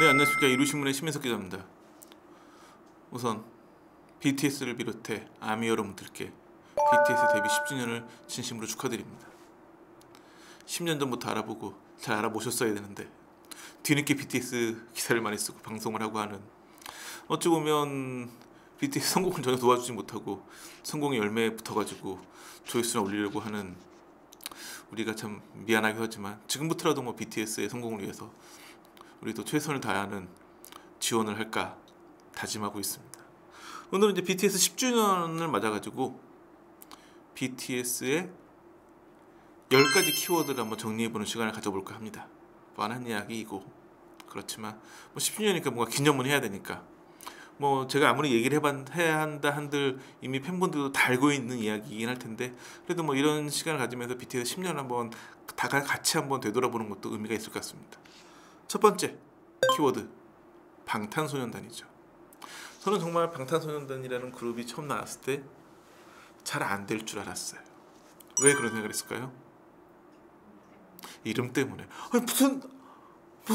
네, 안녕하십니까. 이루신문의 심혜석 기자입니다. 우선 BTS를 비롯해 아미 여러분들께 BTS 데뷔 10주년을 진심으로 축하드립니다. 10년 전부터 알아보고 잘 알아보셨어야 되는데 뒤늦게 BTS 기사를 많이 쓰고 방송을 하고 하는, 어찌 보면 BTS 성공을 전혀 도와주지 못하고 성공의 열매에 붙어가지고 조회수나 올리려고 하는 우리가 참 미안하기도 하지만, 지금부터라도 BTS의 성공을 위해서 우리도 최선을 다하는 지원을 할까 다짐하고 있습니다. 오늘은 이제 BTS 10주년을 맞아가지고 BTS의 10가지 키워드를 한번 정리해보는 시간을 가져볼까 합니다. 뻔한 이야기이고 그렇지만 10주년이니까 뭔가 기념을 해야 되니까, 제가 아무리 얘기를 해야 한다 한들 이미 팬분들도 다 알고 있는 이야기이긴 할 텐데, 그래도 이런 시간을 가지면서 BTS 10년 한번 다 같이 한번 되돌아보는 것도 의미가 있을 것 같습니다. 첫 번째 키워드, 방탄소년단이죠. 저는 정말 방탄소년단이라는 그룹이 처음 나왔을 때 잘 안 될 줄 알았어요. 왜 그런 생각을 했을까요? 이름 때문에. 아니, 무슨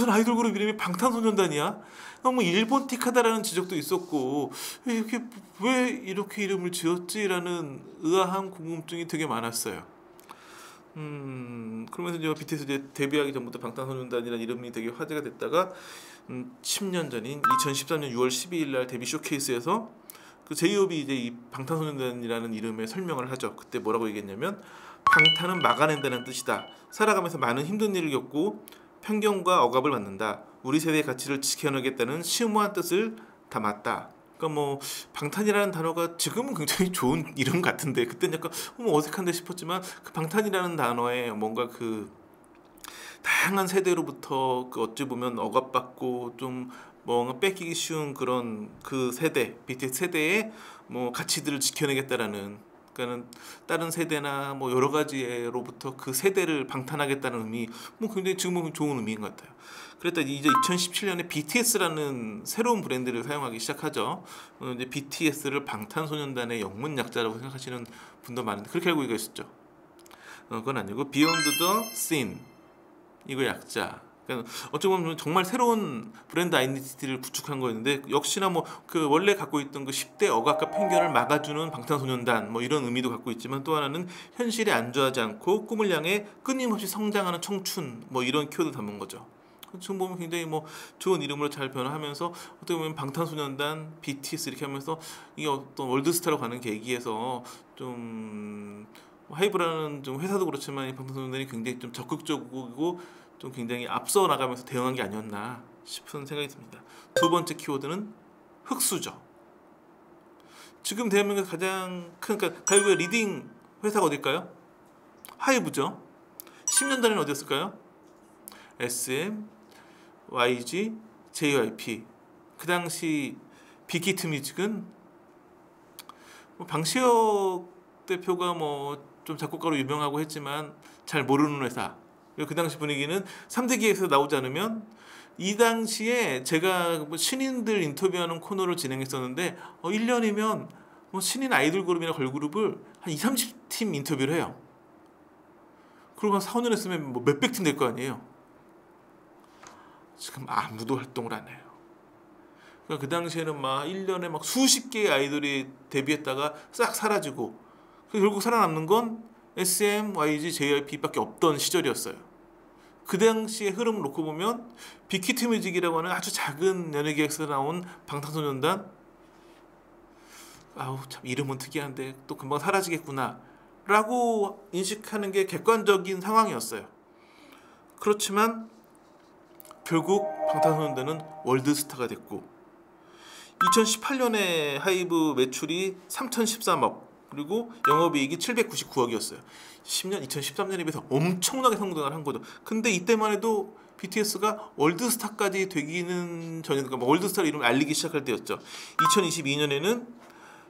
아이돌 그룹 이름이 방탄소년단이야? 너무 일본 틱하다라는 지적도 있었고, 왜 이렇게 이름을 지었지라는 의아한 궁금증이 되게 많았어요. 그러면서 이제 BTS 데뷔하기 전부터 방탄소년단이라는 이름이 되게 화제가 됐다가 10년 전인 2013년 6월 12일 날 데뷔 쇼케이스에서 그 제이홉이 이제 이 방탄소년단이라는 이름의 설명을 하죠. 그때 뭐라고 얘기했냐면, 방탄은 막아낸다는 뜻이다. 살아가면서 많은 힘든 일을 겪고 편견과 억압을 받는다. 우리 세대의 가치를 지켜내겠다는 심오한 뜻을 담았다. 그러니까 방탄이라는 단어가 지금은 굉장히 좋은 이름 같은데, 그때는 약간 어색한데 싶었지만, 그 방탄이라는 단어에 뭔가 그 다양한 세대로부터 그 어찌 보면 억압받고 좀 뭔가 뺏기기 쉬운 그런 그 세대, BTS 세대의 가치들을 지켜내겠다라는, 그러니까는 다른 세대나 여러 가지로부터 그 세대를 방탄하겠다는 의미, 굉장히 지금은 좋은 의미인 것 같아요. 그랬다 이제 2017년에 BTS라는 새로운 브랜드를 사용하기 시작하죠. 이제 BTS를 방탄소년단의 영문 약자라고 생각하시는 분도 많은데, 그렇게 알고 계셨죠? 그건 아니고 Beyond the Scene, 이거 약자. 그러니까 어찌 보면 정말 새로운 브랜드 아이덴티티를 구축한 거였는데, 역시나 그 원래 갖고 있던 그 10대 억압과 편견을 막아주는 방탄소년단 이런 의미도 갖고 있지만, 또 하나는 현실에 안주하지 않고 꿈을 향해 끊임없이 성장하는 청춘, 이런 키워드 담은 거죠. 지금 보면 굉장히 좋은 이름으로 잘 변화하면서, 어떻게 보면 방탄소년단, BTS 이렇게 하면서 이게 어떤 월드스타로 가는 계기에서 좀 하이브라는 좀 회사도 그렇지만 이 방탄소년단이 굉장히 좀 적극적이고 좀 굉장히 앞서 나가면서 대응한 게 아니었나 싶은 생각이 듭니다. 두 번째 키워드는 흑수저. 지금 대한민국에서 가장 큰, 그러니까 가요계 리딩 회사가 어딜까요? 하이브죠. 10년 전에는 어디였을까요? SM, YG, JYP. 그 당시 빅히트 뮤직은 방시혁 대표가 좀 작곡가로 유명하고 했지만 잘 모르는 회사. 그 당시 분위기는 3대 기획에서 나오지 않으면, 이 당시에 제가 신인들 인터뷰하는 코너를 진행했었는데 1년이면 신인 아이돌 그룹이나 걸그룹을 한 20, 30팀 인터뷰를 해요. 그리고 한 4, 5년 했으면 몇백 팀 될 거 아니에요. 지금 아무도 활동을 안 해요. 그러니까 그 당시에는 1년에 수십 개의 아이돌이 데뷔했다가 싹 사라지고, 결국 살아남는 건 SM, YG, JYP밖에 없던 시절이었어요. 그 당시의 흐름을 놓고 보면 빅히트 뮤직이라고 하는 아주 작은 연예기획에서 나온 방탄소년단, 참 이름은 특이한데 또 금방 사라지겠구나 라고 인식하는 게 객관적인 상황이었어요. 그렇지만 결국 방탄소년단은 월드스타가 됐고, 2018년에 하이브 매출이 3013억, 그리고 영업이익이 799억이었어요. 2013년에 비해서 엄청나게 성장을 한 거죠. 근데 이때만 해도 BTS가 월드스타까지 되기는 전에, 그러니까 월드스타로 이름을 알리기 시작할 때였죠. 2022년에는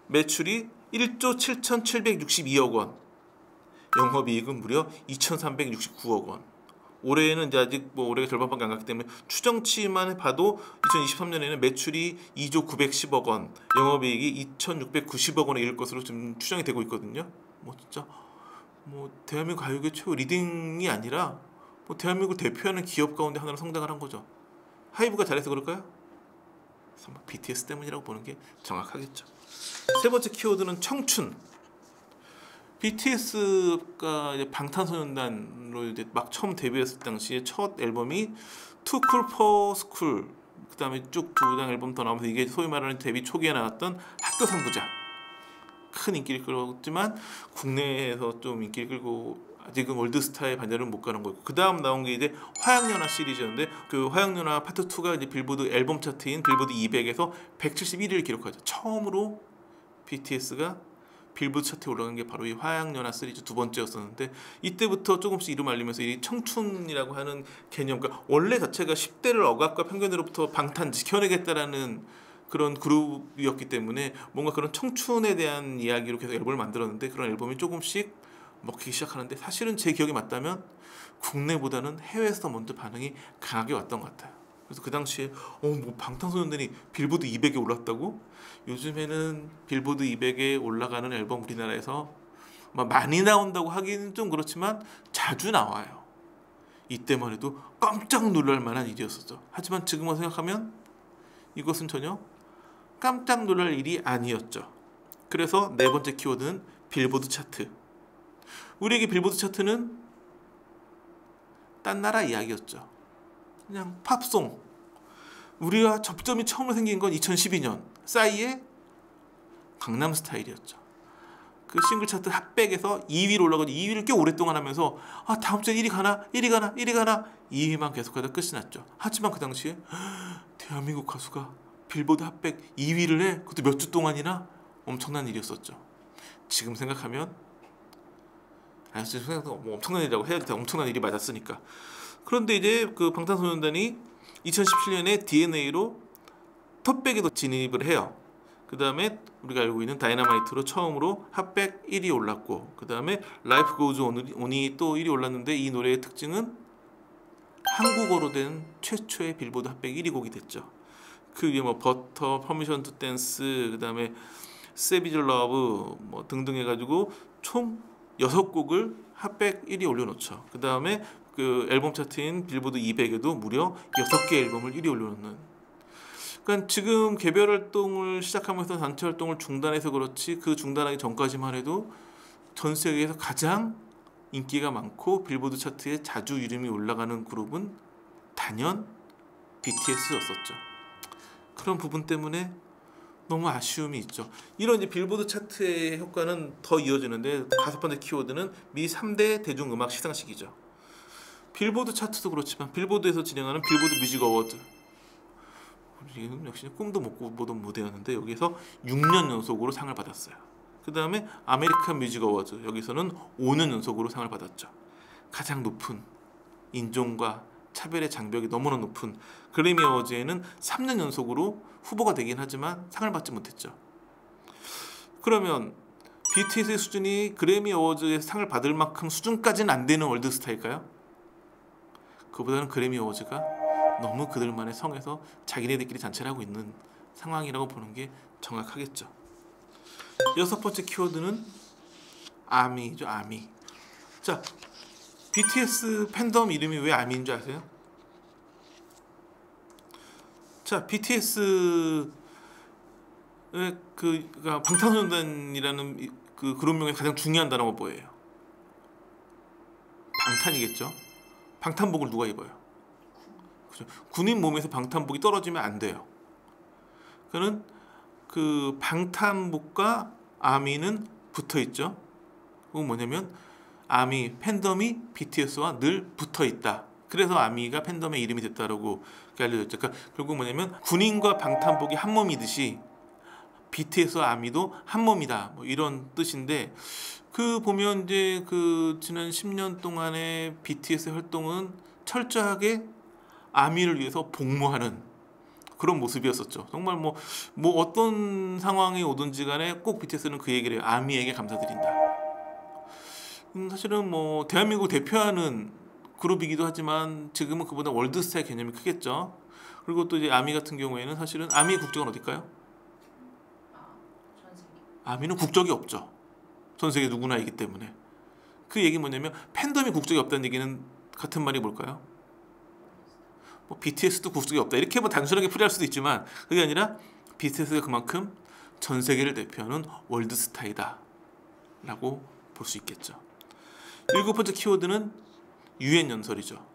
매출이 1조 7,762억 원, 영업이익은 무려 2,369억 원. 올해는 이제 아직 올해가 절반밖에 안 갔기 때문에 추정치만 봐도 2023년에는 매출이 2조 910억 원, 영업이익이 2,690억 원에 이를 것으로 지금 추정이 되고 있거든요. 진짜 대한민국 가요계 최고 리딩이 아니라 대한민국을 대표하는 기업 가운데 하나로 성장을 한 거죠. 하이브가 잘해서 그럴까요? BTS 때문이라고 보는 게 정확하겠죠. 세 번째 키워드는 청춘. BTS가 이제 방탄소년단으로 이제 막 처음 데뷔했을 당시에 첫 앨범이 Too Cool for School, 그 다음에 쭉 두 장 앨범 더 나오면서 이게 소위 말하는 데뷔 초기에 나왔던 학교 3부작, 큰 인기를 끌었지만 국내에서 좀 인기를 끌고 아직은 월드스타의 반열을 못 가는 거고, 그 다음 나온 게 이제 화양연화 시리즈였는데 그 화양연화 파트 2가 이제 빌보드 앨범 차트인 빌보드 200에서 171위를 기록하죠. 처음으로 BTS가 빌보드 차트에 올라간 게 바로 이 화양연화 시리즈 두 번째였었는데, 이때부터 조금씩 이름 알리면서 이 청춘이라고 하는 개념, 그러니까 원래 자체가 10대를 억압과 편견으로부터 방탄 지켜내겠다라는 그런 그룹이었기 때문에 뭔가 그런 청춘에 대한 이야기로 계속 앨범을 만들었는데, 그런 앨범이 조금씩 먹히기 시작하는데, 사실은 제 기억이 맞다면 국내보다는 해외에서 먼저 반응이 강하게 왔던 것 같아요. 그래서 그 당시에 뭐 방탄소년단이 빌보드 200에 올랐다고? 요즘에는 빌보드 200에 올라가는 앨범 우리나라에서 많이 나온다고 하기는 좀 그렇지만 자주 나와요. 이때만 해도 깜짝 놀랄 만한 일이었었죠. 하지만 지금 와서 생각하면 이것은 전혀 깜짝 놀랄 일이 아니었죠. 그래서 네 번째 키워드는 빌보드 차트. 우리에게 빌보드 차트는 딴 나라 이야기였죠. 그냥 팝송. 우리와 접점이 처음으로 생긴 건 2012년 싸이의 강남스타일이었죠. 그 싱글 차트 핫백에서 2위로 올라가서 2위를 꽤 오랫동안 하면서 다음 주에 1위 가나 1위 가나 1위 가나 2위만 계속하다 끝이 났죠. 하지만 그 당시에 대한민국 가수가 빌보드 핫백 2위를 해, 그것도 몇 주 동안이나, 엄청난 일이었었죠. 지금 생각하면 지금 생각하면 뭐 엄청난 일이라고 해야 돼. 엄청난 일이 맞았으니까. 그런데 이제 그 방탄소년단이 2017년에 DNA로 톱백에도 진입을 해요. 그 다음에 우리가 알고 있는 다이너마이트로 처음으로 핫백 1위 올랐고, 그 다음에 라이프 고즈 온이 또 1위 올랐는데, 이 노래의 특징은 한국어로 된 최초의 빌보드 핫백 1위 곡이 됐죠. 그게 뭐 버터, 퍼미션 투 댄스, 그 다음에 세비즈 러브 뭐 등등 해가지고 총 6곡을 핫백 1위 올려놓죠. 그 다음에 그 앨범 차트인 빌보드 200에도 무려 6개 앨범을 1위 올려놓는. 그러니까 지금 개별 활동을 시작하면서 단체 활동을 중단해서 그렇지, 그 중단하기 전까지만 해도 전 세계에서 가장 인기가 많고 빌보드 차트에 자주 이름이 올라가는 그룹은 단연 BTS였었죠. 그런 부분 때문에 너무 아쉬움이 있죠. 이런 이제 빌보드 차트의 효과는 더 이어지는데, 다섯 번째 키워드는 미 3대 대중음악 시상식이죠. 빌보드 차트도 그렇지만 빌보드에서 진행하는 빌보드 뮤직 어워드, 우리는 역시 꿈도 못 보던 무대였는데 여기서 6년 연속으로 상을 받았어요. 그 다음에 아메리칸 뮤직 어워드, 여기서는 5년 연속으로 상을 받았죠. 가장 높은 인종과 차별의 장벽이 너무나 높은 그래미 어워즈에는 3년 연속으로 후보가 되긴 하지만 상을 받지 못했죠. 그러면 BTS의 수준이 그래미 어워즈에 상을 받을 만큼 수준까지는 안 되는 월드스타일까요? 그보다는 그래미 어워즈가 너무 그들만의 성에서 자기네들끼리 잔치를 하고 있는 상황이라고 보는 게 정확하겠죠. 여섯 번째 키워드는 아미죠. 아미. 자, BTS 팬덤 이름이 왜 아미인 줄 아세요? 자, BTS의 그러니까 방탄소년단이라는 그 그룹명의 가장 중요한 단어가 뭐예요? 방탄이겠죠. 방탄복을 누가 입어요? 그죠? 군인 몸에서 방탄복이 떨어지면 안 돼요. 그는 그 방탄복과 아미는 붙어 있죠. 그건 뭐냐면 아미 팬덤이 BTS와 늘 붙어 있다. 그래서 아미가 팬덤의 이름이 됐다라고 알려졌죠. 그러니까 결국 뭐냐면 군인과 방탄복이 한 몸이듯이 BTS와 아미도 한 몸이다. 뭐 이런 뜻인데, 그 보면 이제 그 지난 10년 동안의 BTS 활동은 철저하게 아미를 위해서 복무하는 그런 모습이었었죠. 정말 뭐 어떤 상황이 오든지 간에 꼭 BTS는 그 얘기를 해요. 아미에게 감사드린다. 사실은 뭐 대한민국을 대표하는 그룹이기도 하지만 지금은 그보다 월드스타의 개념이 크겠죠. 그리고 또 이제 아미 같은 경우에는 사실은 아미의 국적은 어딜까요? 전 세계. 아미는 국적이 없죠. 전 세계 누구나이기 때문에. 그 얘기 뭐냐면 팬덤이 국적이 없다는 얘기는 같은 말이 뭘까요? 뭐 BTS도 국적이 없다 이렇게 뭐 단순하게 풀이할 수도 있지만 그게 아니라 BTS가 그만큼 전 세계를 대표하는 월드스타이다 라고 볼 수 있겠죠. 7번째 키워드는 유엔 연설이죠.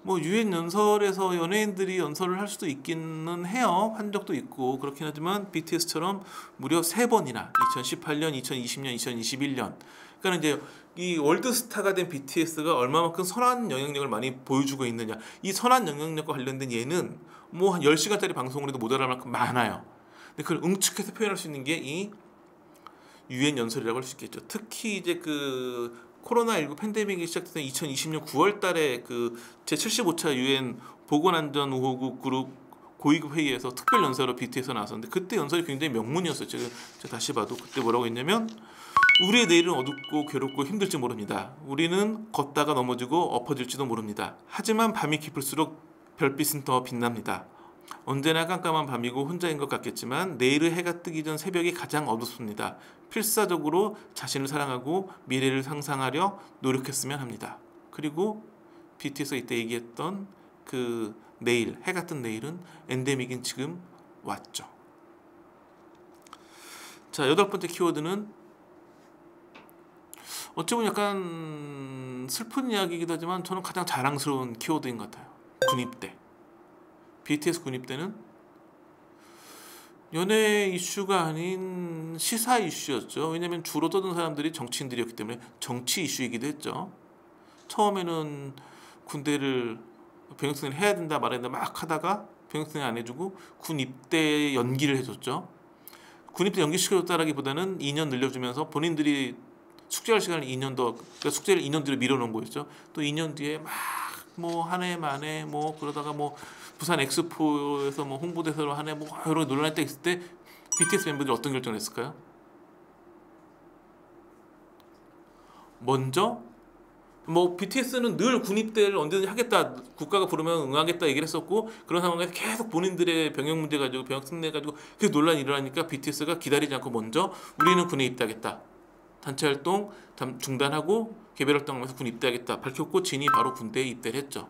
뭐 유엔 연설에서 연예인들이 연설을 할 수도 있기는 해요. 한 적도 있고 그렇긴 하지만 BTS처럼 무려 3번이나 2018년, 2020년, 2021년 그러니까 이제 이 월드스타가 된 BTS가 얼마만큼 선한 영향력을 많이 보여주고 있느냐 이 선한 영향력과 관련된 예는 뭐 한 10시간짜리 방송을 해도 모자랄 만큼 많아요. 근데 그걸 응축해서 표현할 수 있는 게 이 유엔 연설이라고 할 수 있겠죠. 특히 이제 그 코로나19 팬데믹이 시작된 2020년 9월 달에 그 제75차 유엔 보건안전우호국 그룹 고위급 회의에서 특별 연설로 BTS가 나왔었는데 그때 연설이 굉장히 명문이었어요. 제가 다시 봐도 그때 뭐라고 했냐면 우리의 내일은 어둡고 괴롭고 힘들지 모릅니다. 우리는 걷다가 넘어지고 엎어질지도 모릅니다. 하지만 밤이 깊을수록 별빛은 더 빛납니다. 언제나 깜깜한 밤이고 혼자인 것 같겠지만 내일의 해가 뜨기 전 새벽이 가장 어둡습니다. 필사적으로 자신을 사랑하고 미래를 상상하려 노력했으면 합니다. 그리고 BTS가 이때 얘기했던 그 내일, 해가 뜬 내일은 엔데믹인 지금 왔죠. 자, 8번째 키워드는 어찌 보면 약간 슬픈 이야기이기도 하지만 저는 가장 자랑스러운 키워드인 것 같아요. 군입대. BTS 군입대는 연예 이슈가 아닌 시사 이슈였죠. 왜냐하면 주로 떠든 사람들이 정치인들이었기 때문에 정치 이슈이기도 했죠. 처음에는 군대를 병역승인을 해야 된다 말아야 된다 막 하다가 병역승인 안 해주고 군입대 연기를 해줬죠. 군입대 연기시켜줬다라기보다는 2년 늘려주면서 본인들이 숙제할 시간을 2년 더 그러니까 숙제를 2년 뒤로 밀어놓은 거였죠. 또 2년 뒤에 막 뭐 한 해 만에 뭐 그러다가 뭐 부산 엑스포에서 뭐 홍보대사로 한 해 뭐 여러 논란이 때 있을 때 BTS 멤버들이 어떤 결정을 했을까요? 먼저 뭐 BTS는 늘 군입대를 언제든지 하겠다 국가가 부르면 응하겠다 얘기를 했었고 그런 상황에서 계속 본인들의 병역 문제 가지고 병역 승인해 가지고 그 논란이 일어나니까 BTS가 기다리지 않고 먼저 우리는 군에 입대하겠다 단체 활동 중단하고 개별 활동하면서 군 입대하겠다 밝혔고 진이 바로 군대에 입대를 했죠.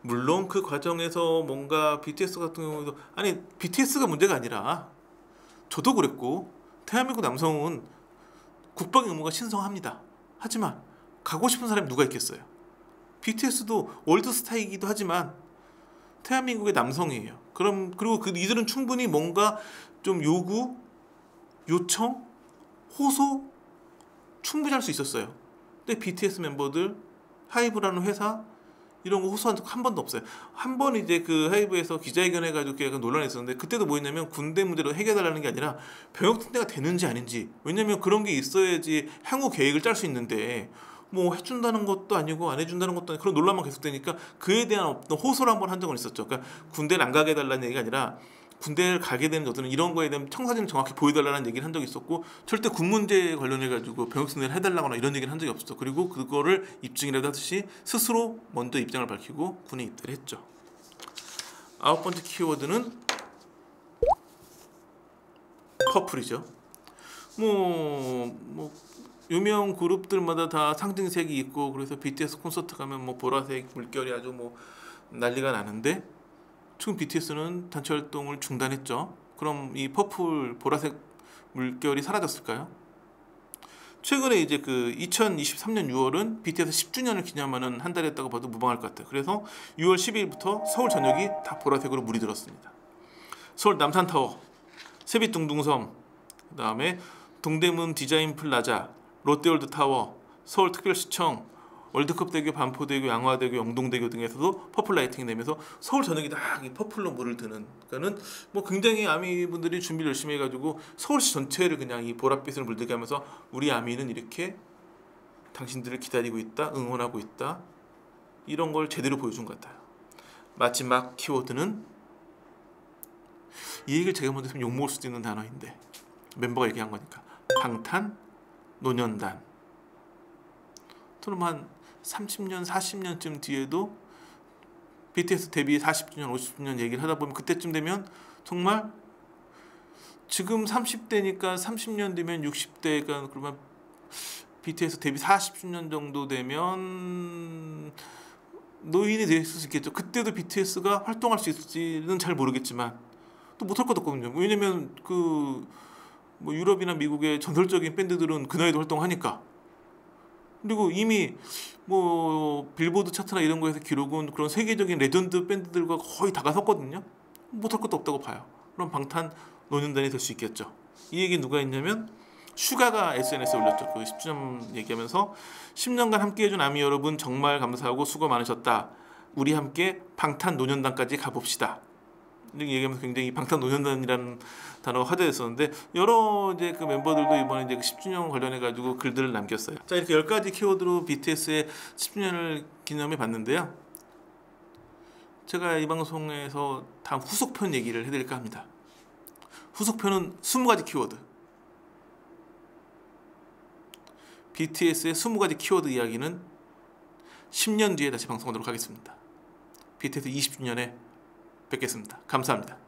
물론 그 과정에서 뭔가 BTS 같은 경우도 아니 BTS가 문제가 아니라 저도 그랬고 대한민국 남성은 국방 의무가 신성합니다. 하지만 가고 싶은 사람이 누가 있겠어요. BTS도 월드스타이기도 하지만 대한민국의 남성이에요. 그리고 이들은 충분히 뭔가 좀 요구, 요청, 호소 충분히 할 수 있었어요. 근데 BTS 멤버들 하이브라는 회사 이런 거 호소한 적 한 번도 없어요. 한 번 이제 그 하이브에서 기자회견 해가지고 약간 논란이 있었는데 그때도 뭐였냐면 군대 문제로 해결해달라는 게 아니라 병역 특례가 되는지 아닌지 왜냐면 그런 게 있어야지 향후 계획을 짤 수 있는데 뭐 해준다는 것도 아니고 안 해준다는 것도 아니고 그런 논란만 계속되니까 그에 대한 어떤 호소를 한 번 한 적은 있었죠. 그러니까 군대를 안 가게 해달라는 얘기가 아니라 군대를 가게 되는 어떤 이런 거에 대한 청사진을 정확히 보여달라는 얘기를 한 적이 있었고 절대 군 문제에 관련해가지고 병역승인을 해달라거나 이런 얘기를 한 적이 없었죠. 그리고 그거를 입증이라도 하듯이 스스로 먼저 입장을 밝히고 군에 입대를 했죠. 9번째 키워드는 퍼플이죠. 뭐 유명 그룹들마다 다 상징색이 있고 그래서 BTS 콘서트 가면 뭐 보라색 물결이 아주 뭐 난리가 나는데 지금 BTS는 단체 활동을 중단했죠. 그럼 이 퍼플 보라색 물결이 사라졌을까요? 최근에 이제 그 2023년 6월은 BTS 10주년을 기념하는 한 달이었다고 봐도 무방할 것 같아요. 그래서 6월 12일부터 서울 전역이 다 보라색으로 물이 들었습니다. 서울 남산타워, 세빛둥둥섬, 그다음에 동대문 디자인 플라자, 롯데월드타워, 서울특별시청, 월드컵대교, 반포대교, 양화대교, 영동대교 등에서도 퍼플 라이팅이 되면서 서울 전역이 다 이 퍼플로 물을 드는 그러니까는 뭐 굉장히 아미분들이 준비를 열심히 해가지고 서울시 전체를 그냥 이 보랏빛을 물들게 하면서 우리 아미는 이렇게 당신들을 기다리고 있다, 응원하고 있다 이런 걸 제대로 보여준 것 같아요. 마지막 키워드는 이 얘기를 제가 먼저 했으면 욕먹을 수도 있는 단어인데 멤버가 얘기한 거니까 방탄노년단 그럼 한 30년, 40년쯤 뒤에도 BTS 데뷔 40주년, 50주년 얘기를 하다 보면 그때쯤 되면 정말 지금 30대니까 30년 뒤면 60대가 그러면 BTS 데뷔 40주년 정도 되면 노인이 될 수 있겠죠. 그때도 BTS가 활동할 수 있을지는 잘 모르겠지만 또 못할 것도 없거든요. 왜냐면 그 뭐 유럽이나 미국의 전설적인 밴드들은 그 나이도 활동하니까. 그리고 이미 뭐 빌보드 차트나 이런 거에서 기록은 그런 세계적인 레전드 밴드들과 거의 다가섰거든요. 못할 것도 없다고 봐요. 그럼 방탄소년단이 될 수 있겠죠. 이 얘기 누가 했냐면 슈가가 SNS에 올렸죠. 그 10주년 얘기하면서 10년간 함께해준 아미 여러분 정말 감사하고 수고 많으셨다. 우리 함께 방탄노년단까지 가봅시다. 이렇게 얘기하면서 굉장히 방탄노년단이라는 단어가 화제됐었는데 여러 이제 그 멤버들도 이번에 이제 10주년 관련해 가지고 글들을 남겼어요. 자, 이렇게 10가지 키워드로 BTS의 10주년을 기념해 봤는데요. 제가 이 방송에서 다음 후속편 얘기를 해드릴까 합니다. 후속편은 20가지 키워드. BTS의 20가지 키워드 이야기는 10년 뒤에 다시 방송하도록 하겠습니다. BTS 20주년에 뵙겠습니다. 감사합니다.